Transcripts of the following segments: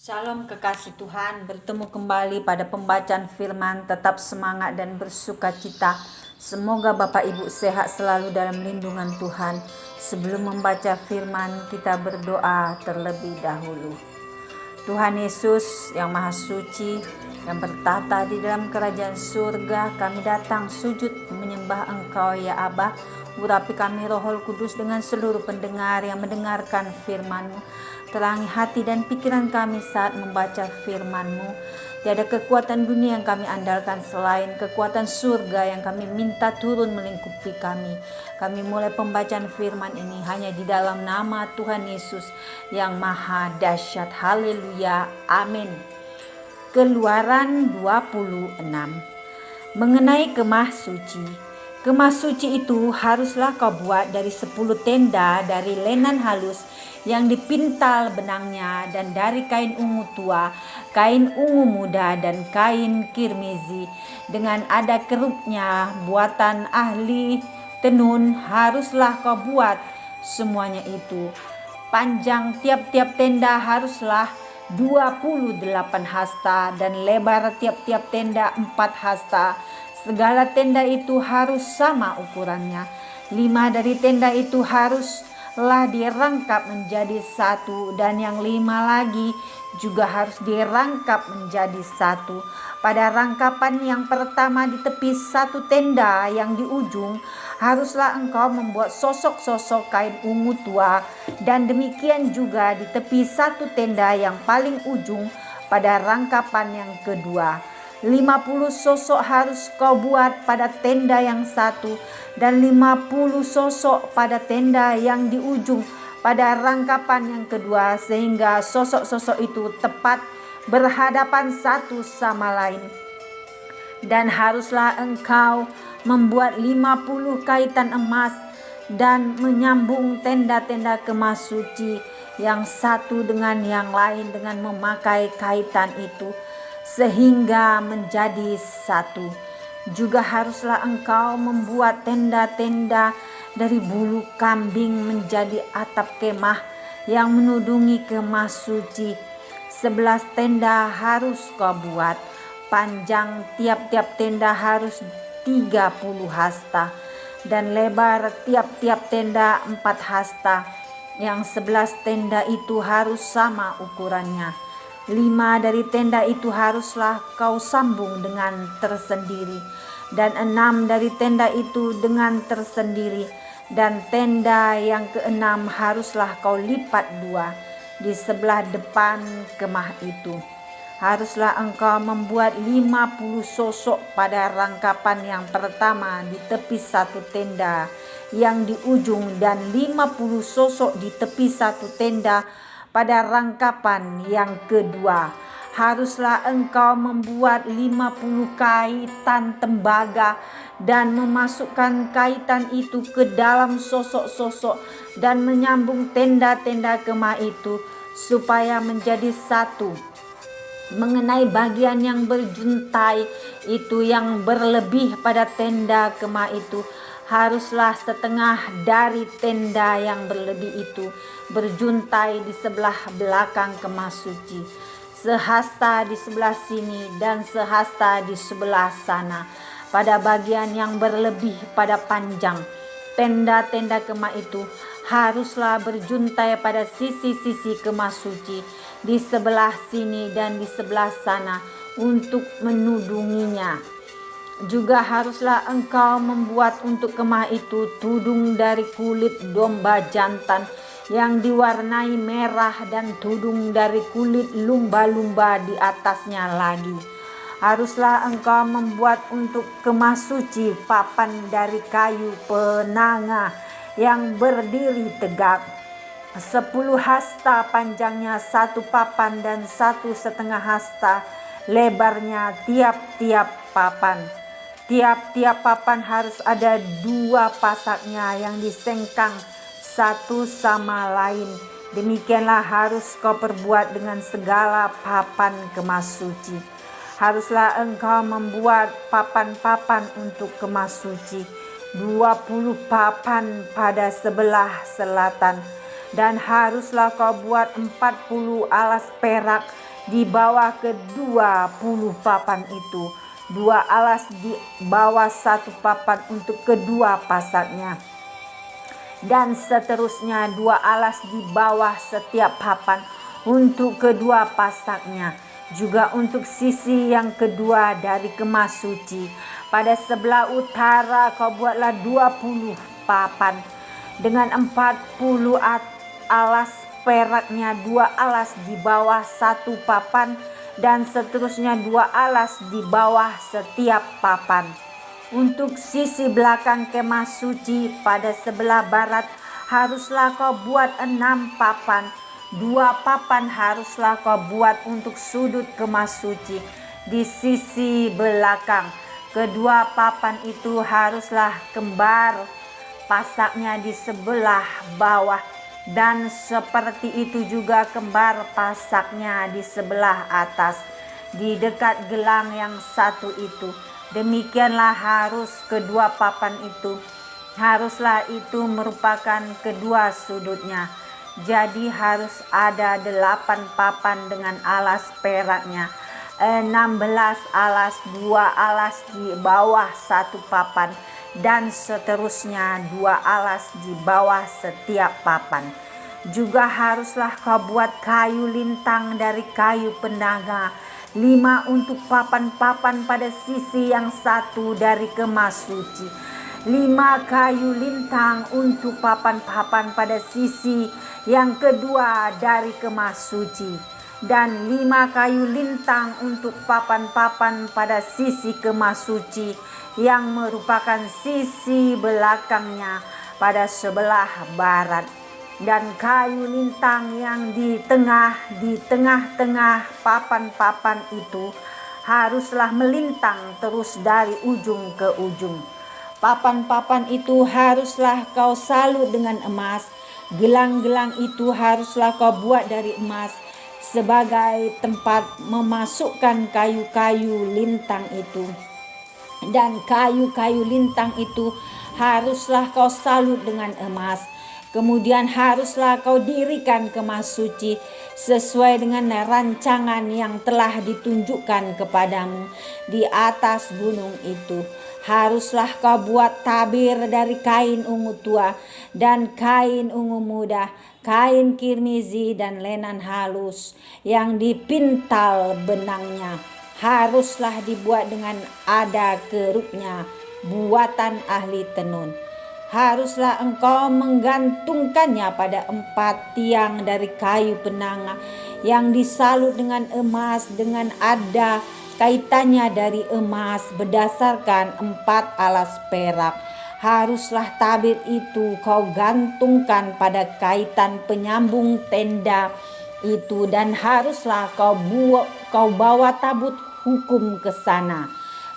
Shalom kekasih Tuhan, bertemu kembali pada pembacaan firman. Tetap semangat dan bersuka cita. Semoga Bapak Ibu sehat selalu dalam lindungan Tuhan. Sebelum membaca firman, kita berdoa terlebih dahulu. Tuhan Yesus yang Maha Suci, yang bertata di dalam kerajaan surga, kami datang sujud menyembah Engkau ya Abah. Urapi kami Roh Kudus dengan seluruh pendengar yang mendengarkan firman-Mu. Terangi hati dan pikiran kami saat membaca firman-Mu. Tiada kekuatan dunia yang kami andalkan selain kekuatan surga yang kami minta turun melingkupi kami. Kami mulai pembacaan firman ini hanya di dalam nama Tuhan Yesus yang Maha Dahsyat. Haleluya. Amin. Keluaran 26. Mengenai kemah suci. Kemah suci itu haruslah kau buat dari 10 tenda dari lenan halus yang dipintal benangnya, dan dari kain ungu tua, kain ungu muda, dan kain kirmizi dengan ada kerupnya buatan ahli tenun haruslah kau buat semuanya itu. Panjang tiap-tiap tenda haruslah 28 hasta dan lebar tiap-tiap tenda 4 hasta. Segala tenda itu harus sama ukurannya. 5 dari tenda itu haruslah dirangkap menjadi satu, dan yang 5 lagi juga harus dirangkap menjadi satu. Pada rangkapan yang pertama di tepi satu tenda yang di ujung, haruslah engkau membuat sosok-sosok kain ungu tua, dan demikian juga di tepi satu tenda yang paling ujung pada rangkapan yang kedua. 50 sosok harus kau buat pada tenda yang satu, dan 50 sosok pada tenda yang di ujung pada rangkapan yang kedua, sehingga sosok-sosok itu tepat berhadapan satu sama lain. Dan haruslah engkau membuat 50 kaitan emas dan menyambung tenda-tenda kemah suci yang satu dengan yang lain dengan memakai kaitan itu, sehingga menjadi satu. Juga haruslah engkau membuat tenda-tenda dari bulu kambing menjadi atap kemah yang menudungi kemah suci. 11 tenda harus kau buat. Panjang tiap-tiap tenda harus 30 hasta, dan lebar tiap-tiap tenda 4 hasta. Yang 11 tenda itu harus sama ukurannya. 5 dari tenda itu haruslah kau sambung dengan tersendiri, dan 6 dari tenda itu dengan tersendiri, dan tenda yang ke-6 haruslah kau lipat 2 di sebelah depan kemah itu. Haruslah engkau membuat 50 sosok pada rangkapan yang pertama di tepi satu tenda yang di ujung, dan 50 sosok di tepi satu tenda pada rangkapan yang kedua. Haruslah engkau membuat 50 kaitan tembaga dan memasukkan kaitan itu ke dalam sosok-sosok dan menyambung tenda-tenda kemah itu supaya menjadi satu. Mengenai bagian yang berjuntai itu yang berlebih pada tenda kemah itu, haruslah setengah dari tenda yang berlebih itu berjuntai di sebelah belakang kemah suci, sehasta di sebelah sini dan sehasta di sebelah sana. Pada bagian yang berlebih pada panjang tenda-tenda kemah itu haruslah berjuntai pada sisi-sisi kemah suci di sebelah sini dan di sebelah sana untuk menudunginya. Juga haruslah engkau membuat untuk kemah itu tudung dari kulit domba jantan yang diwarnai merah, dan tudung dari kulit lumba-lumba di atasnya lagi. Haruslah engkau membuat untuk kemah suci papan dari kayu penanga yang berdiri tegak. 10 hasta panjangnya satu papan, dan 1,5 hasta lebarnya tiap-tiap papan. Tiap-tiap papan harus ada 2 pasaknya yang disengkang satu sama lain. Demikianlah harus kau perbuat dengan segala papan kemah suci. Haruslah engkau membuat papan-papan untuk kemah suci, 20 papan pada sebelah selatan. Dan haruslah kau buat 40 alas perak di bawah ke-20 papan itu, 2 alas di bawah 1 papan untuk kedua pasaknya, dan seterusnya 2 alas di bawah setiap papan untuk kedua pasaknya. Juga untuk sisi yang kedua dari kemah suci, pada sebelah utara kau buatlah 20 papan dengan 40 alas peraknya, 2 alas di bawah 1 papan dan seterusnya 2 alas di bawah setiap papan. Untuk sisi belakang kemah suci pada sebelah barat haruslah kau buat 6 papan. 2 papan haruslah kau buat untuk sudut kemah suci di sisi belakang. Kedua papan itu haruslah kembar pasaknya di sebelah bawah, dan seperti itu juga kembar pasaknya di sebelah atas di dekat gelang yang satu itu. Demikianlah harus kedua papan itu, haruslah itu merupakan kedua sudutnya. Jadi harus ada 8 papan dengan alas peraknya, 16 alas, 2 alas di bawah 1 papan dan seterusnya 2 alas di bawah setiap papan. Juga haruslah kau buat kayu lintang dari kayu pendaga, 5 untuk papan-papan pada sisi yang satu dari kemah suci, 5 kayu lintang untuk papan-papan pada sisi yang kedua dari kemah suci, dan 5 kayu lintang untuk papan-papan pada sisi kemah suci yang merupakan sisi belakangnya pada sebelah barat. Dan kayu lintang yang di tengah-tengah papan-papan itu haruslah melintang terus dari ujung ke ujung. Papan-papan itu haruslah kau salut dengan emas. Gelang-gelang itu haruslah kau buat dari emas sebagai tempat memasukkan kayu-kayu lintang itu. Dan kayu-kayu lintang itu haruslah kau salut dengan emas. Kemudian haruslah kau dirikan kemah suci sesuai dengan rancangan yang telah ditunjukkan kepadamu di atas gunung itu. Haruslah kau buat tabir dari kain ungu tua dan kain ungu muda, kain kirmizi dan lenan halus yang dipintal benangnya. Haruslah dibuat dengan ada keruknya, buatan ahli tenun. Haruslah engkau menggantungkannya pada 4 tiang dari kayu penanga yang disalut dengan emas, dengan ada kaitannya dari emas berdasarkan 4 alas perak. Haruslah tabir itu kau gantungkan pada kaitan penyambung tenda itu, dan haruslah kau bawa tabut hukum ke sana,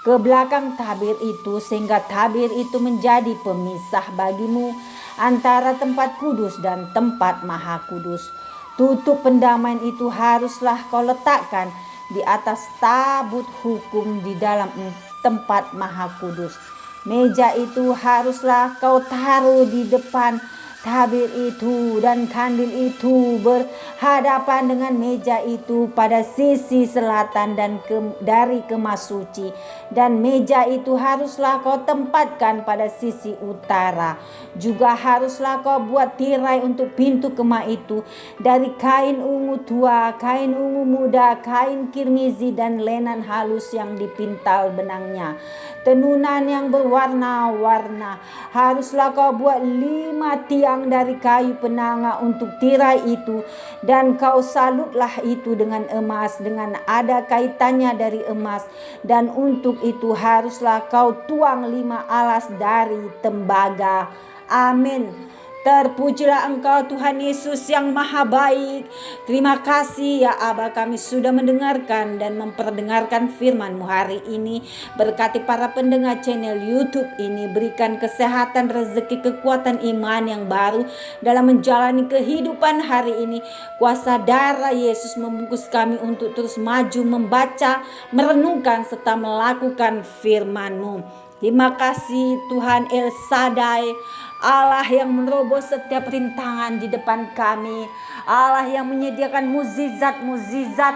ke belakang tabir itu, sehingga tabir itu menjadi pemisah bagimu antara tempat kudus dan tempat maha kudus. Tutup pendamaian itu haruslah kau letakkan di atas tabut hukum di dalam tempat maha kudus. Meja itu haruslah kau taruh di depan tabir itu, dan kandil itu berhadapan dengan meja itu pada sisi selatan dan dari kemah suci, dan meja itu haruslah kau tempatkan pada sisi utara. Juga haruslah kau buat tirai untuk pintu kemah itu dari kain ungu tua, kain ungu muda, kain kirmizi dan lenan halus yang dipintal benangnya, tenunan yang berwarna-warna. Haruslah kau buat 5 tiang dari kayu penanga untuk tirai itu, dan kau salutlah itu dengan emas, dengan ada kaitannya dari emas, dan untuk itu haruslah kau tuang 5 alas dari tembaga. Amin. Terpujilah Engkau Tuhan Yesus yang maha baik. Terima kasih ya Aba, kami sudah mendengarkan dan memperdengarkan firman-Mu hari ini. Berkati para pendengar channel YouTube ini, berikan kesehatan, rezeki, kekuatan iman yang baru dalam menjalani kehidupan hari ini. Kuasa darah Yesus membungkus kami untuk terus maju, membaca, merenungkan serta melakukan firman-Mu. Terima kasih Tuhan El Shaddai, Allah yang menerobos setiap rintangan di depan kami, Allah yang menyediakan mukjizat-mukjizat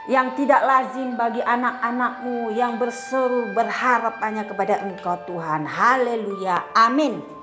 yang tidak lazim bagi anak-anak-Mu yang berseru berharap hanya kepada Engkau Tuhan. Haleluya. Amin.